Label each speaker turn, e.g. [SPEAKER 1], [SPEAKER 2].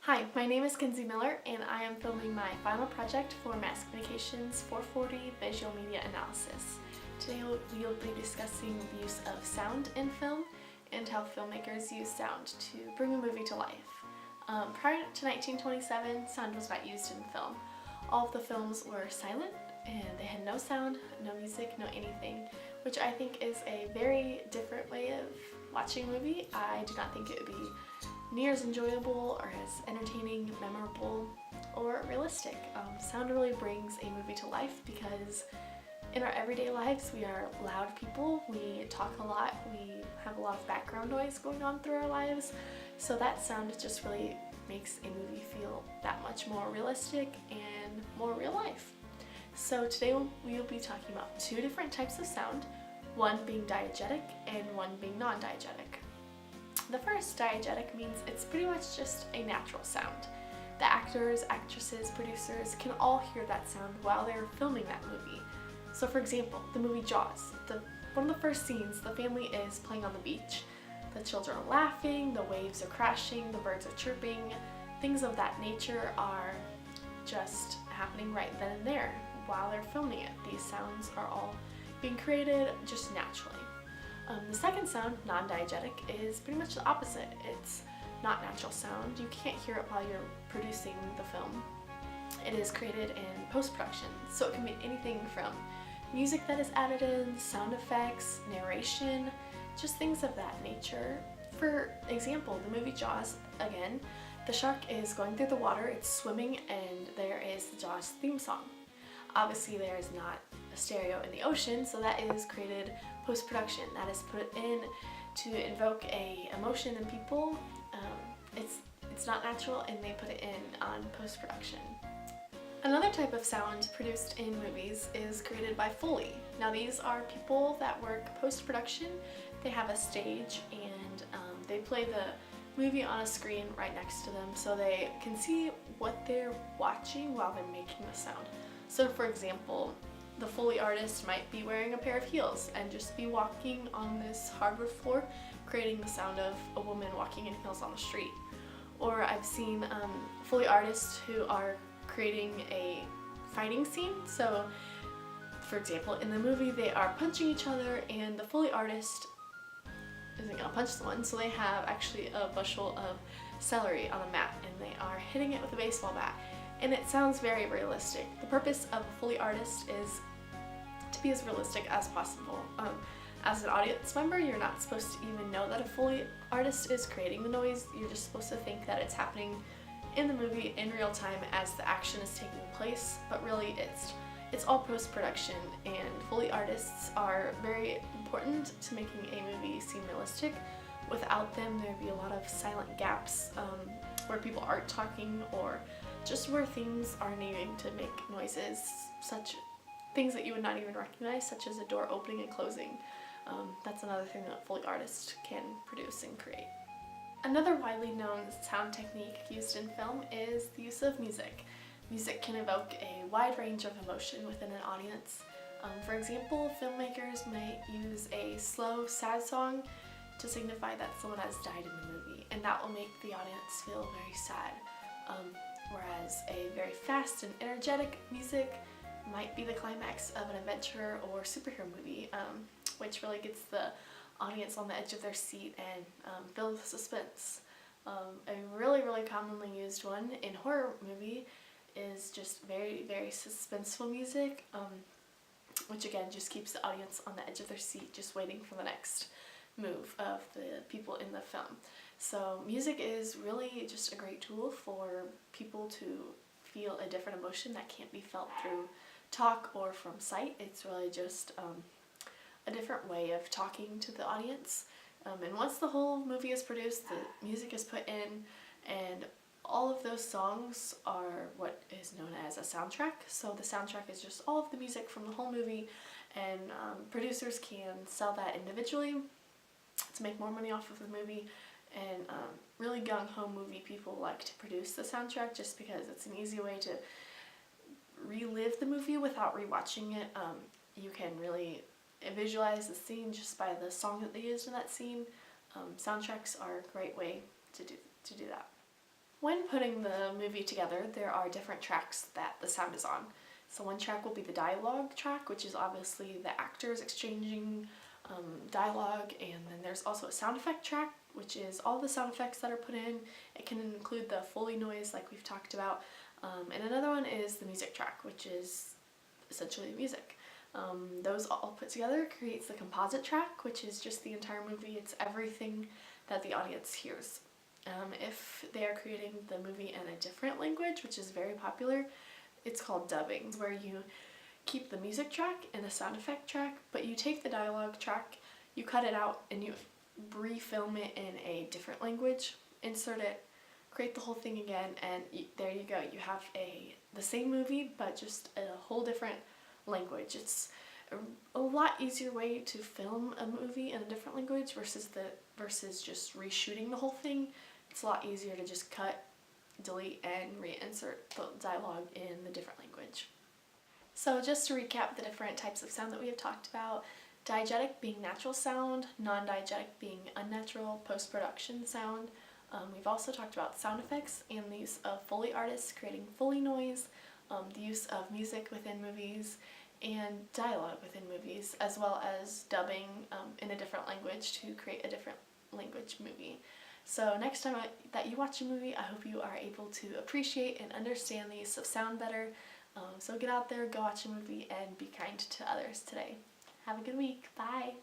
[SPEAKER 1] Hi, my name is Kinsey Miller and I am filming my final project for Mass Communications 440 Visual Media Analysis. Today we'll be discussing the use of sound in film and how filmmakers use sound to bring a movie to life. Prior to 1927, sound was not used in film. All of the films were silent and they had no sound, no music, no anything, which I think is a very different way of watching a movie. I do not think it would be near as enjoyable or as entertaining, memorable, or realistic. Sound really brings a movie to life because in our everyday lives we are loud people, we talk a lot, we have a lot of background noise going on through our lives, so that sound just really makes a movie feel that much more realistic and more real life. So today we will be talking about two different types of sound, one being diegetic and one being non-diegetic. The first, diegetic, means it's pretty much just a natural sound. The actors, actresses, producers can all hear that sound while they're filming that movie. So for example, the movie Jaws. One of the first scenes, the family is playing on the beach. The children are laughing, the waves are crashing, the birds are chirping. Things of that nature are just happening right then and there while they're filming it. These sounds are all being created just naturally. The second sound, non-diegetic, is pretty much the opposite. It's not natural sound. You can't hear it while you're producing the film. It is created in post-production, so it can be anything from music that is added in, sound effects, narration, just things of that nature. For example, the movie Jaws, again, the shark is going through the water, it's swimming, and there is the Jaws theme song. Obviously there is not a stereo in the ocean, so that is created post-production. That is put in to invoke a emotion in people. It's not natural and they put it in on post-production. Another type of sound produced in movies is created by Foley. Now these are people that work post-production. They have a stage and they play the movie on a screen right next to them so they can see what they're watching while they're making the sound. So for example, the Foley artist might be wearing a pair of heels and just be walking on this hardwood floor, creating the sound of a woman walking in heels on the street. Or I've seen Foley artists who are creating a fighting scene. So for example, in the movie they are punching each other and the Foley artist isn't gonna punch someone, so they have actually a bushel of celery on a mat and they are hitting it with a baseball bat. And it sounds very realistic. The purpose of a Foley artist is to be as realistic as possible. As an audience member, you're not supposed to even know that a Foley artist is creating the noise. You're just supposed to think that it's happening in the movie in real time as the action is taking place, but really it's all post-production, and Foley artists are very important to making a movie seem realistic. Without them, there'd be a lot of silent gaps where people aren't talking, or just where things are needing to make noises, such things that you would not even recognize, such as a door opening and closing. That's another thing that Foley artists can produce and create. Another widely known sound technique used in film is the use of music. Music can evoke a wide range of emotion within an audience. For example, filmmakers might use a slow, sad song to signify that someone has died in the movie, and that will make the audience feel very sad. Whereas a very fast and energetic music might be the climax of an adventure or superhero movie, which really gets the audience on the edge of their seat and builds suspense. A really commonly used one in horror movie is just very suspenseful music, which again just keeps the audience on the edge of their seat, just waiting for the next move of the people in the film. So music is really just a great tool for people to feel a different emotion that can't be felt through talk or from sight. It's really just a different way of talking to the audience. And once the whole movie is produced, the music is put in, and all of those songs are what is known as a soundtrack. So the soundtrack is just all of the music from the whole movie, and producers can sell that individually to make more money off of the movie. And really gung-ho movie people like to produce the soundtrack just because it's an easy way to relive the movie without rewatching it. You can really visualize the scene just by the song that they used in that scene. Soundtracks are a great way to do that. When putting the movie together, there are different tracks that the sound is on. So one track will be the dialogue track, which is obviously the actors exchanging dialogue, and then there's also a sound effect track, which is all the sound effects that are put in. It can include the Foley noise like we've talked about, and another one is the music track, which is essentially music. Those all put together creates the composite track, which is just the entire movie. It's everything that the audience hears. If they are creating the movie in a different language, which is very popular, it's called dubbing, where you keep the music track and the sound effect track, but you take the dialogue track, you cut it out, and you re-film it in a different language, insert it, create the whole thing again, and there you go. You have the same movie, but just a whole different language. It's a lot easier way to film a movie in a different language versus just reshooting the whole thing. It's a lot easier to just cut, delete, and reinsert the dialogue in the different language. So just to recap the different types of sound that we have talked about: diegetic being natural sound, non-diegetic being unnatural post-production sound. We've also talked about sound effects and the use of Foley artists creating Foley noise, the use of music within movies, and dialogue within movies, as well as dubbing in a different language to create a different language movie. So next time that you watch a movie, I hope you are able to appreciate and understand the use of sound better. So get out there, go watch a movie, and be kind to others today. Have a good week. Bye!